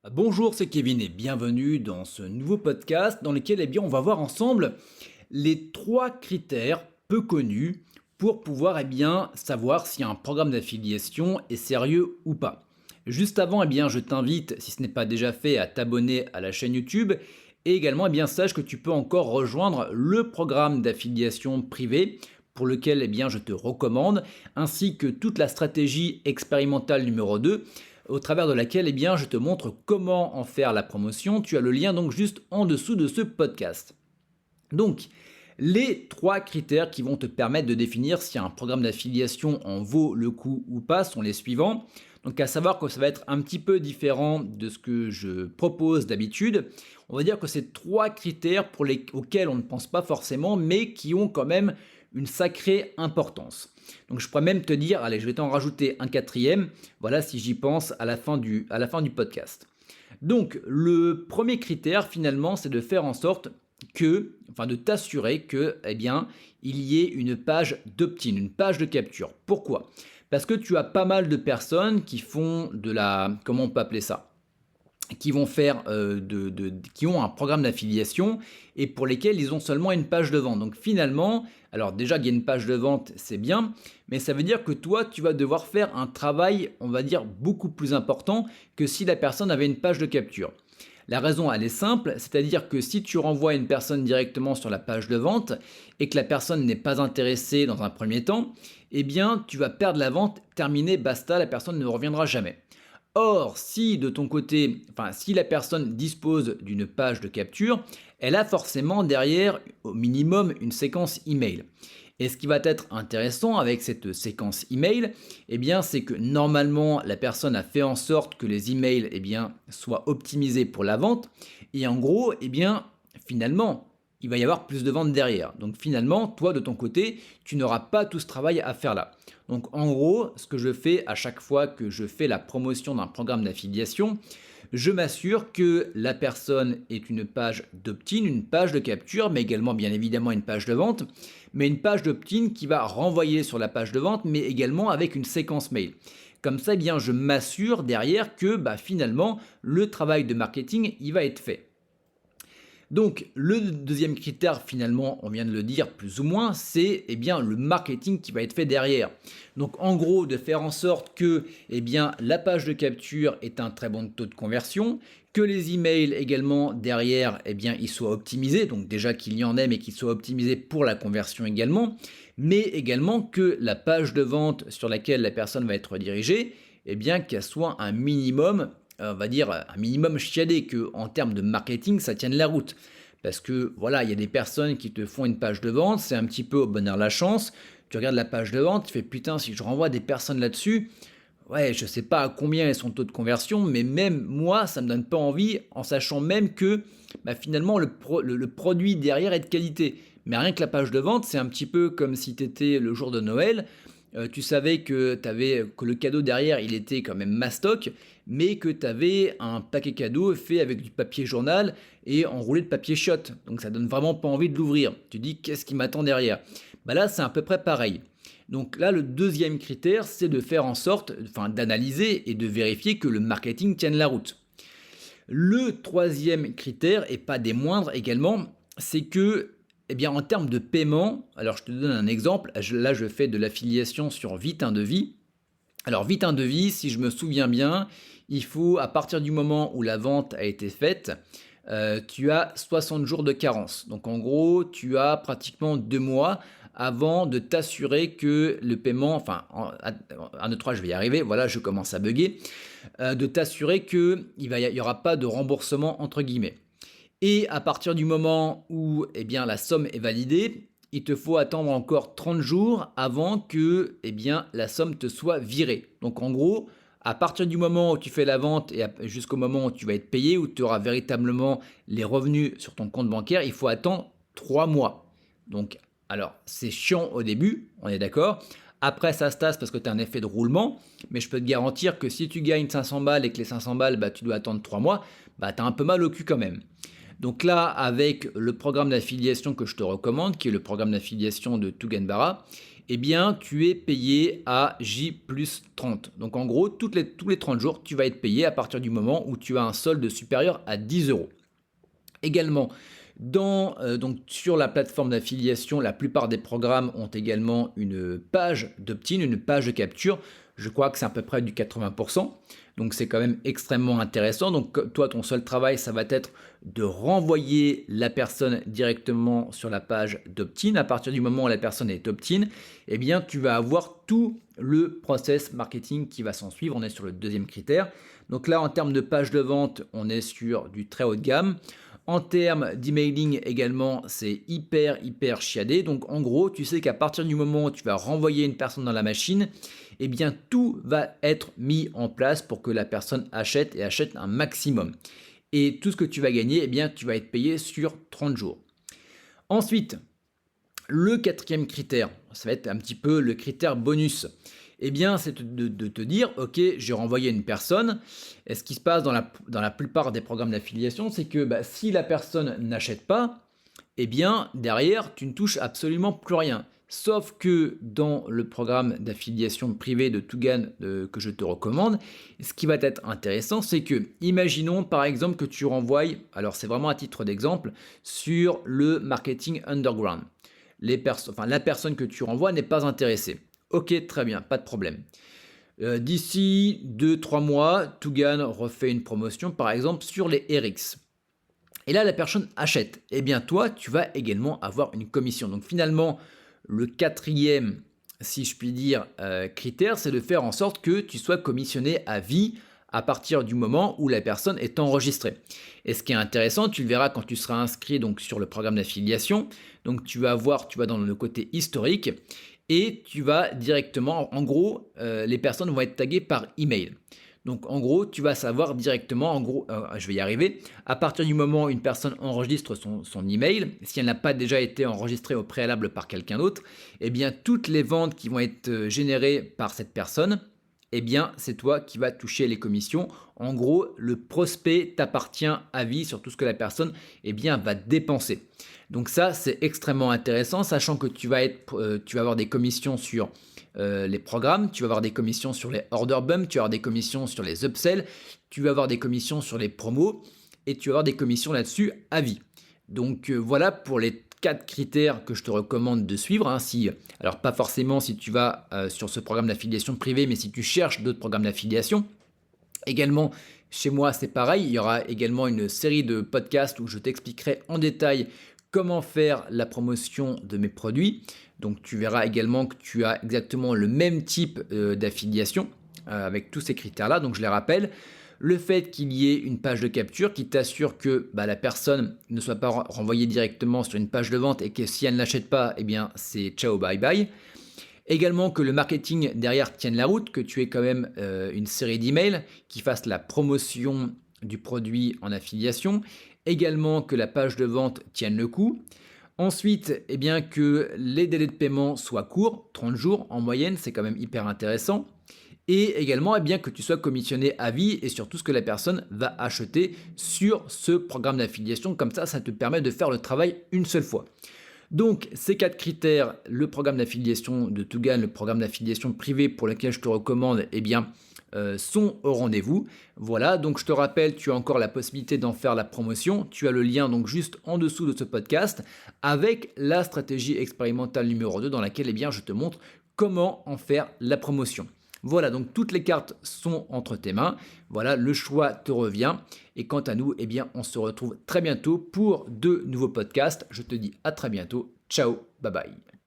Bonjour, c'est Kevin et bienvenue dans ce nouveau podcast dans lequel on va voir ensemble les trois critères peu connus pour pouvoir savoir si un programme d'affiliation est sérieux ou pas. Juste avant, je t'invite, si ce n'est pas déjà fait, à t'abonner à la chaîne YouTube et également sache que tu peux encore rejoindre le programme d'affiliation privé pour lequel je te recommande, ainsi que toute la stratégie expérimentale numéro 2 au travers de laquelle je te montre comment en faire la promotion. Tu as le lien donc juste en dessous de ce podcast. Donc, les trois critères qui vont te permettre de définir si un programme d'affiliation en vaut le coup ou pas sont les suivants. Donc, à savoir que ça va être un petit peu différent de ce que je propose d'habitude. On va dire que c'est trois critères auxquels on ne pense pas forcément, mais qui ont quand même une sacrée importance. Donc, je pourrais même te dire, allez, je vais t'en rajouter un quatrième. Voilà, si j'y pense à la fin du podcast. Donc, le premier critère, finalement, c'est de faire en sorte de t'assurer que, il y ait une page d'opt-in, une page de capture. Pourquoi? Parce que tu as pas mal de personnes qui font comment on peut appeler ça? Qui vont faire qui ont un programme d'affiliation et pour lesquels ils ont seulement une page de vente. Donc finalement, alors déjà qu'il y a une page de vente, c'est bien, mais ça veut dire que toi, tu vas devoir faire un travail, on va dire, beaucoup plus important que si la personne avait une page de capture. La raison, elle est simple, c'est-à-dire que si tu renvoies une personne directement sur la page de vente et que la personne n'est pas intéressée dans un premier temps, tu vas perdre la vente, terminé, basta, la personne ne reviendra jamais. Or, si de ton côté, si la personne dispose d'une page de capture, elle a forcément derrière au minimum une séquence email. Et ce qui va être intéressant avec cette séquence email, c'est que normalement la personne a fait en sorte que les emails soient optimisés pour la vente. Et en gros, finalement, il va y avoir plus de ventes derrière. Donc finalement, toi de ton côté, tu n'auras pas tout ce travail à faire là. Donc en gros, ce que je fais à chaque fois que je fais la promotion d'un programme d'affiliation, je m'assure que la personne ait une page d'opt-in, une page de capture, mais également bien évidemment une page de vente, mais une page d'opt-in qui va renvoyer sur la page de vente, mais également avec une séquence mail. Comme ça, je m'assure derrière que finalement, le travail de marketing, il va être fait. Donc le deuxième critère, finalement, on vient de le dire plus ou moins, c'est le marketing qui va être fait derrière. Donc en gros, de faire en sorte que la page de capture ait un très bon taux de conversion, que les emails également derrière ils soient optimisés, donc déjà qu'il y en ait mais qu'ils soient optimisés pour la conversion également, mais également que la page de vente sur laquelle la personne va être redirigée, qu'elle soit un minimum, on va dire un minimum chiadé, que en termes de marketing ça tienne la route. Parce que voilà, il y a des personnes qui te font une page de vente, c'est un petit peu au bonheur la chance. Tu regardes la page de vente, tu fais putain, si je renvoie des personnes là-dessus, ouais, je sais pas à combien est son taux de conversion, mais même moi, ça me donne pas envie, en sachant même que finalement le produit derrière est de qualité. Mais rien que la page de vente, c'est un petit peu comme si tu étais le jour de Noël. Tu savais que le cadeau derrière, il était quand même mastoc, mais que tu avais un paquet cadeau fait avec du papier journal et enroulé de papier shot. Donc ça donne vraiment pas envie de l'ouvrir. Tu dis qu'est-ce qui m'attend derrière? Là, c'est à peu près pareil. Donc là, le deuxième critère, c'est de faire en sorte, d'analyser et de vérifier que le marketing tienne la route. Le troisième critère, et pas des moindres également, c'est que, en termes de paiement, alors je te donne un exemple, là je fais de l'affiliation sur Vite un devis. Alors Vite un devis, si je me souviens bien, il faut, à partir du moment où la vente a été faite, tu as 60 jours de carence. Donc en gros, tu as pratiquement 2 mois avant de t'assurer que le paiement, 1, 2, 3, je vais y arriver, voilà, je commence à bugger, de t'assurer qu'il y aura pas de remboursement entre guillemets. Et à partir du moment où la somme est validée, il te faut attendre encore 30 jours avant que la somme te soit virée. Donc en gros, à partir du moment où tu fais la vente et jusqu'au moment où tu vas être payé, où tu auras véritablement les revenus sur ton compte bancaire, il faut attendre 3 mois. Donc alors c'est chiant au début, on est d'accord. Après ça se tasse parce que tu as un effet de roulement, mais je peux te garantir que si tu gagnes 500 balles et que les 500 balles, tu dois attendre 3 mois, tu as un peu mal au cul quand même. Donc là, avec le programme d'affiliation que je te recommande, qui est le programme d'affiliation de Tuganbara, eh bien, tu es payé à J plus 30. Donc en gros, tous les 30 jours, tu vas être payé à partir du moment où tu as un solde supérieur à 10 euros. Également, donc sur la plateforme d'affiliation, la plupart des programmes ont également une page d'opt-in, une page de capture. Je crois que c'est à peu près du 80%. Donc c'est quand même extrêmement intéressant. Donc toi, ton seul travail, ça va être de renvoyer la personne directement sur la page d'opt-in. À partir du moment où la personne est opt-in, eh bien tu vas avoir tout le process marketing qui va s'en suivre. On est sur le deuxième critère. Donc là, en termes de page de vente, on est sur du très haut de gamme. En termes d'emailing également, c'est hyper chiadé. Donc en gros, tu sais qu'à partir du moment où tu vas renvoyer une personne dans la machine, eh bien tout va être mis en place pour que la personne achète et achète un maximum. Et tout ce que tu vas gagner, eh bien tu vas être payé sur 30 jours. Ensuite, le quatrième critère, ça va être un petit peu le critère bonus. Eh bien, c'est de te dire, ok, j'ai renvoyé une personne. Et ce qui se passe dans la plupart des programmes d'affiliation, c'est que si la personne n'achète pas, eh bien, derrière, tu ne touches absolument plus rien. Sauf que dans le programme d'affiliation privé de Tugan que je te recommande, ce qui va être intéressant, c'est que, imaginons par exemple que tu renvoies, alors c'est vraiment à titre d'exemple, sur le marketing underground. La personne que tu renvoies n'est pas intéressée. Ok, très bien, pas de problème. D'ici 2-3 mois, Tugan refait une promotion par exemple sur les RX. Et là, la personne achète. Eh bien, toi, tu vas également avoir une commission. Donc finalement, le quatrième, si je puis dire, critère, c'est de faire en sorte que tu sois commissionné à vie à partir du moment où la personne est enregistrée. Et ce qui est intéressant, tu le verras quand tu seras inscrit donc, sur le programme d'affiliation. Donc tu vas dans le côté historique et tu vas directement, en gros, les personnes vont être taguées par email. Donc en gros, tu vas savoir directement, je vais y arriver, à partir du moment où une personne enregistre son email, si elle n'a pas déjà été enregistrée au préalable par quelqu'un d'autre, eh bien toutes les ventes qui vont être générées par cette personne, eh bien c'est toi qui vas toucher les commissions. En gros, le prospect t'appartient à vie sur tout ce que la personne va dépenser. Donc ça, c'est extrêmement intéressant, sachant que tu vas avoir des commissions sur les programmes, tu vas avoir des commissions sur les order bumps, tu vas avoir des commissions sur les upsells, tu vas avoir des commissions sur les promos et tu vas avoir des commissions là-dessus à vie. Donc voilà pour les 4 critères que je te recommande de suivre. Alors pas forcément si tu vas sur ce programme d'affiliation privé, mais si tu cherches d'autres programmes d'affiliation. Également, chez moi, c'est pareil. Il y aura également une série de podcasts où je t'expliquerai en détail comment faire la promotion de mes produits. Donc, tu verras également que tu as exactement le même type d'affiliation avec tous ces critères-là. Donc, je les rappelle. Le fait qu'il y ait une page de capture qui t'assure que la personne ne soit pas renvoyée directement sur une page de vente et que si elle n'achète pas, eh bien, c'est ciao, bye bye. Également que le marketing derrière tienne la route, que tu aies quand même une série d'emails qui fassent la promotion du produit en affiliation. Également que la page de vente tienne le coup. Ensuite, que les délais de paiement soient courts, 30 jours en moyenne, c'est quand même hyper intéressant. Et également que tu sois commissionné à vie et sur tout ce que la personne va acheter sur ce programme d'affiliation. Comme ça te permet de faire le travail une seule fois. Donc, ces 4 critères, le programme d'affiliation de Tugan, le programme d'affiliation privé pour lequel je te recommande, sont au rendez-vous. Voilà, donc je te rappelle, tu as encore la possibilité d'en faire la promotion. Tu as le lien donc juste en dessous de ce podcast avec la stratégie expérimentale numéro 2 dans laquelle je te montre comment en faire la promotion. Voilà, donc toutes les cartes sont entre tes mains. Voilà, le choix te revient. Et quant à nous, on se retrouve très bientôt pour de nouveaux podcasts. Je te dis à très bientôt. Ciao, bye bye.